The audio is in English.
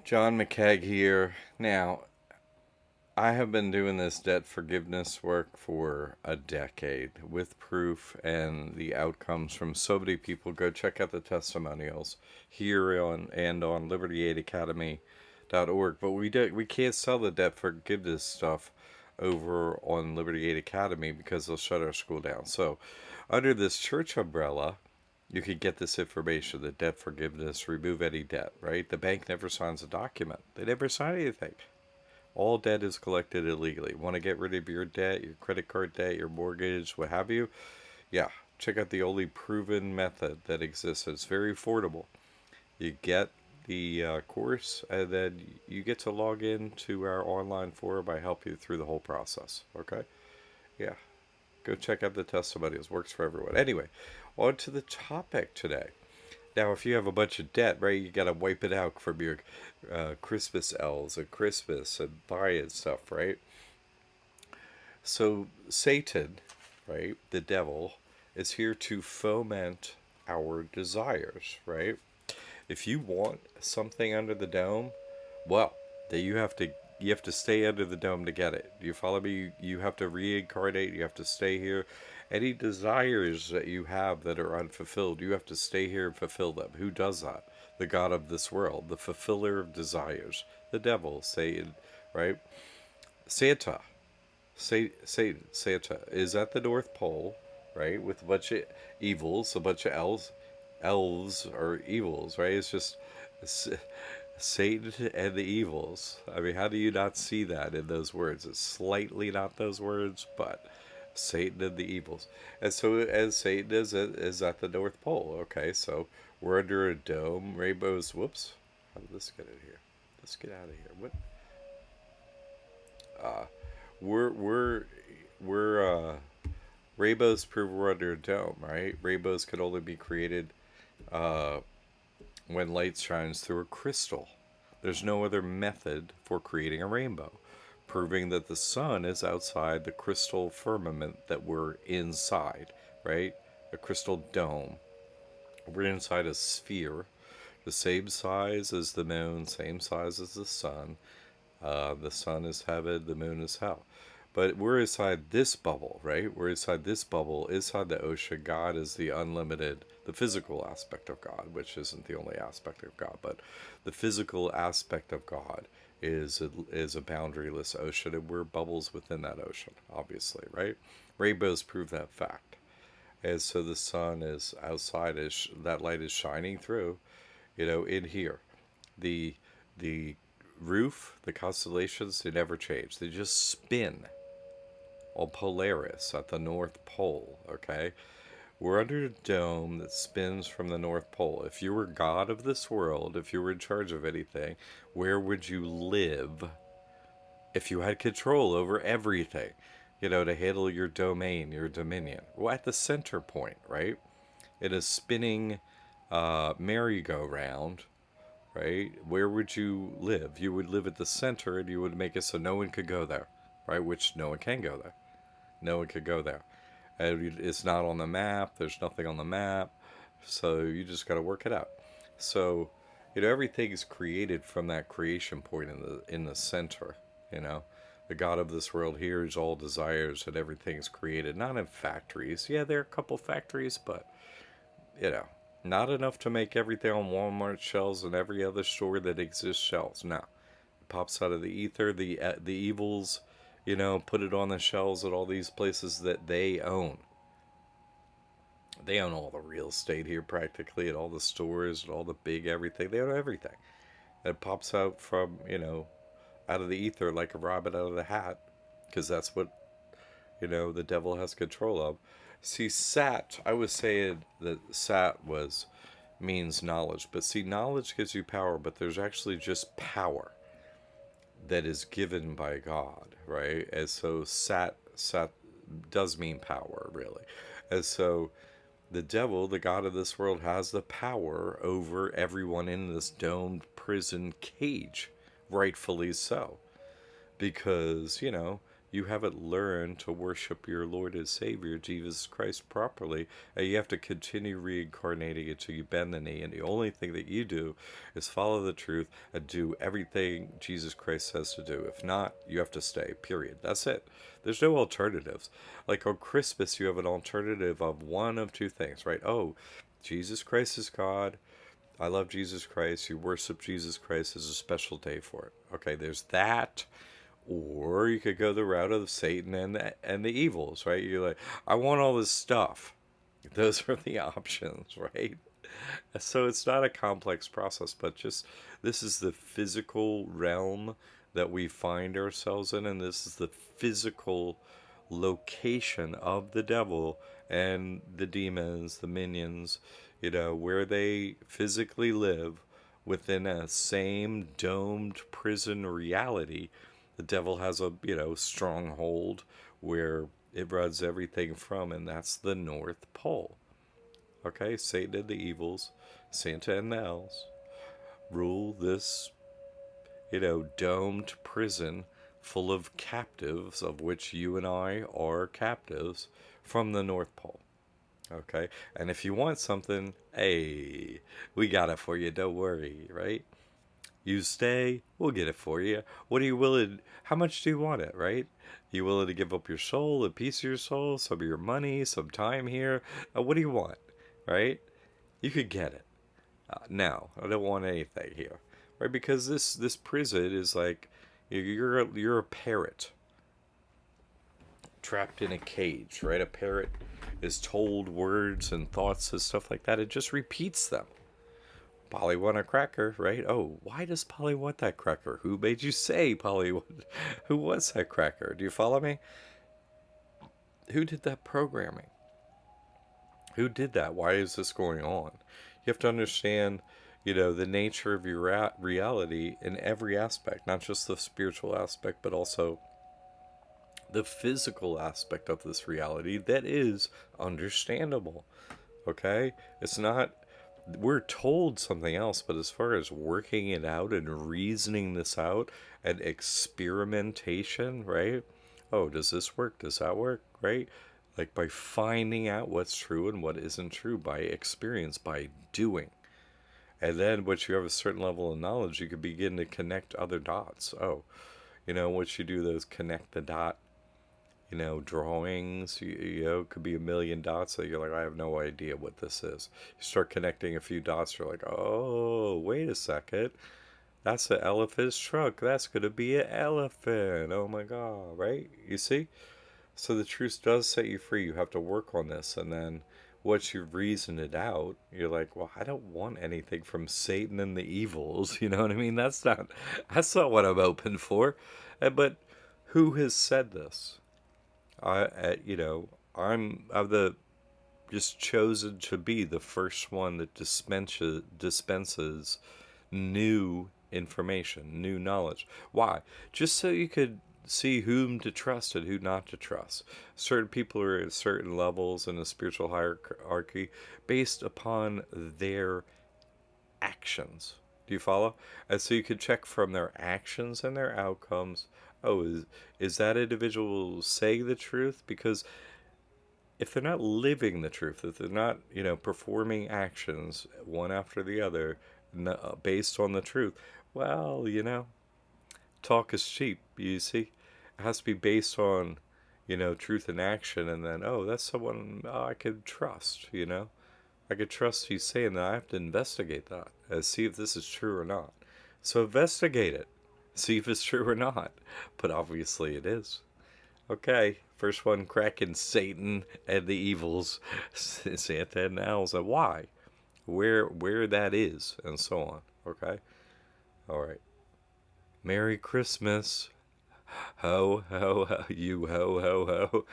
John McKeag here. Now, I have been doing this debt forgiveness work for a decade with proof and the outcomes from so many people. Go check out the testimonials here on liberty8academy.org. But we can't sell the debt forgiveness stuff over on Liberty 8 Academy because they'll shut our school down. So, under this church umbrella, you could get this information, the debt forgiveness, remove any debt, right? The bank never signs a document. They never sign anything. All debt is collected illegally. Want to get rid of your debt, your credit card debt, your mortgage, what have you? Yeah, check out the only proven method that exists. It's very affordable. You get the course, and then you get to log in to our online forum. I help you through the whole process. Okay? Yeah. Go check out the testimonials. Works for everyone. Anyway, on to the topic today. Now, if you have a bunch of debt, right, you got to wipe it out from your Christmas elves at Christmas and buying stuff, right? So, Satan, right, the devil, is here to foment our desires, right? If you want something under the dome, well, that you have to stay under the dome to get it. Do you follow me? You have to reincarnate. You have to stay here. Any desires that you have that are unfulfilled, you have to stay here and fulfill them. Who does that? The God of this world, the fulfiller of desires, the devil, Satan, right? Santa, Santa is at the North Pole, right, with a bunch of evils, a bunch of elves are evils, right? It's just Satan and the evils. I mean, how do you not see that in those words? It's slightly not those words, but Satan and the evils. And so, as Satan is at the North Pole, okay, so we're under a dome, rainbows. Whoops, how did this get in here? Let's get out of here. What? Uh, we're rainbows prove we're under a dome, right? Rainbows could only be created uh, when light shines through a crystal. There's no other method for creating a rainbow, proving that the sun is outside the crystal firmament that we're inside, right? A crystal dome. We're inside a sphere, the same size as the moon, same size as the sun. The sun is heaven, the moon is hell. But we're inside this bubble, right? We're inside this bubble, inside the ocean. God is the unlimited, the physical aspect of God, which isn't the only aspect of God, but the physical aspect of God is a boundaryless ocean, and we're bubbles within that ocean, obviously, right? Rainbows prove that fact. And so the sun is outside, is that light is shining through, in here. The the roof, the constellations, they never change. They just spin on Polaris at the North Pole, okay? We're under a dome that spins from the North Pole. If you were God of this world, if you were in charge of anything, where would you live if you had control over everything? To handle your domain, your dominion. Well, at the center point, right? In a spinning merry-go-round, right? Where would you live? You would live at the center and you would make it so no one could go there, right? Which no one can go there. No one could go there. And it's not on the map. There's nothing on the map. So you just got to work it out. So, everything is created from that creation point in the center, you know. The God of this world hears all desires and everything is created. Not in factories. Yeah, there are a couple factories, but you know, not enough to make everything on Walmart shelves and every other store that exists shelves. No, it pops out of the ether. The evils, put it on the shelves at all these places that they own. They own all the real estate here practically, at all the stores and all the big everything. They own everything. It pops out from out of the ether like a rabbit out of the hat, because that's what the devil has control of. See, Sat, I was saying that Sat means knowledge, but see, knowledge gives you power, but there's actually just power that is given by God, right? And so Sat does mean power, really. And so the devil, the God of this world, has the power over everyone in this domed prison cage, rightfully so, because You haven't learned to worship your Lord and Savior, Jesus Christ, properly, and you have to continue reincarnating until you bend the knee. And the only thing that you do is follow the truth and do everything Jesus Christ says to do. If not, you have to stay, period. That's it. There's no alternatives. Like on Christmas, you have an alternative of one of two things, right? Oh, Jesus Christ is God. I love Jesus Christ. You worship Jesus Christ as a special day for it. Okay, there's that. Or you could go the route of Satan and the evils, right? You're like, I want all this stuff. Those are the options, right? So it's not a complex process, but just this is the physical realm that we find ourselves in, and this is the physical location of the devil and the demons, the minions, where they physically live within a same domed prison reality. The devil has a, stronghold where it runs everything from, and that's the North Pole. Okay, Satan and the evils, Santa and the elves rule this, domed prison full of captives, of which you and I are captives, from the North Pole. Okay, and if you want something, hey, we got it for you. Don't worry, right? You stay, we'll get it for you. What are you willing? How much do you want it, right? You willing to give up your soul, a piece of your soul, some of your money, some time here? What do you want, right? You could get it. No, I don't want anything here, right? Because this prison is like you're a parrot trapped in a cage, right? A parrot is told words and thoughts and stuff like that. It just repeats them. Polly want a cracker, right? Oh, why does Polly want that cracker? Who made you say Polly? Who wants that cracker? Do you follow me? Who did that programming? Who did that? Why is this going on? You have to understand, the nature of your reality in every aspect, not just the spiritual aspect, but also the physical aspect of this reality that is understandable. Okay? It's not, we're told something else, but as far as working it out and reasoning this out and experimentation, right? Oh, does this work? Does that work? Right? Like by finding out what's true and what isn't true by experience, by doing. And then once you have a certain level of knowledge, you can begin to connect other dots. Oh, once you do those connect the dot, drawings, could be a million dots that you're like, I have no idea what this is. You start connecting a few dots, you're like, oh, wait a second. That's an elephant's trunk. That's going to be an elephant. Oh my God, right? You see? So the truth does set you free. You have to work on this. And then once you reason it out, you're like, well, I don't want anything from Satan and the evils. You know what I mean? That's not what I'm open for. But who has said this? I'm the just chosen to be the first one that dispenses new information, new knowledge. Why? Just so you could see whom to trust and who not to trust. Certain people are at certain levels in a spiritual hierarchy based upon their actions. Do you follow? And so you could check from their actions and their outcomes. Oh, is that individual saying the truth? Because if they're not living the truth, if they're not, performing actions one after the other based on the truth, well, talk is cheap, you see. It has to be based on, truth and action, and then, oh, that's someone I could trust, I could trust he's saying that. I have to investigate that and see if this is true or not. So investigate it. See if it's true or not. But obviously it is. Okay, first one cracking Satan and the evils, Santa and the elves, and why, where that is, and so on. Okay, all right. Merry Christmas, ho ho ho, you ho ho ho.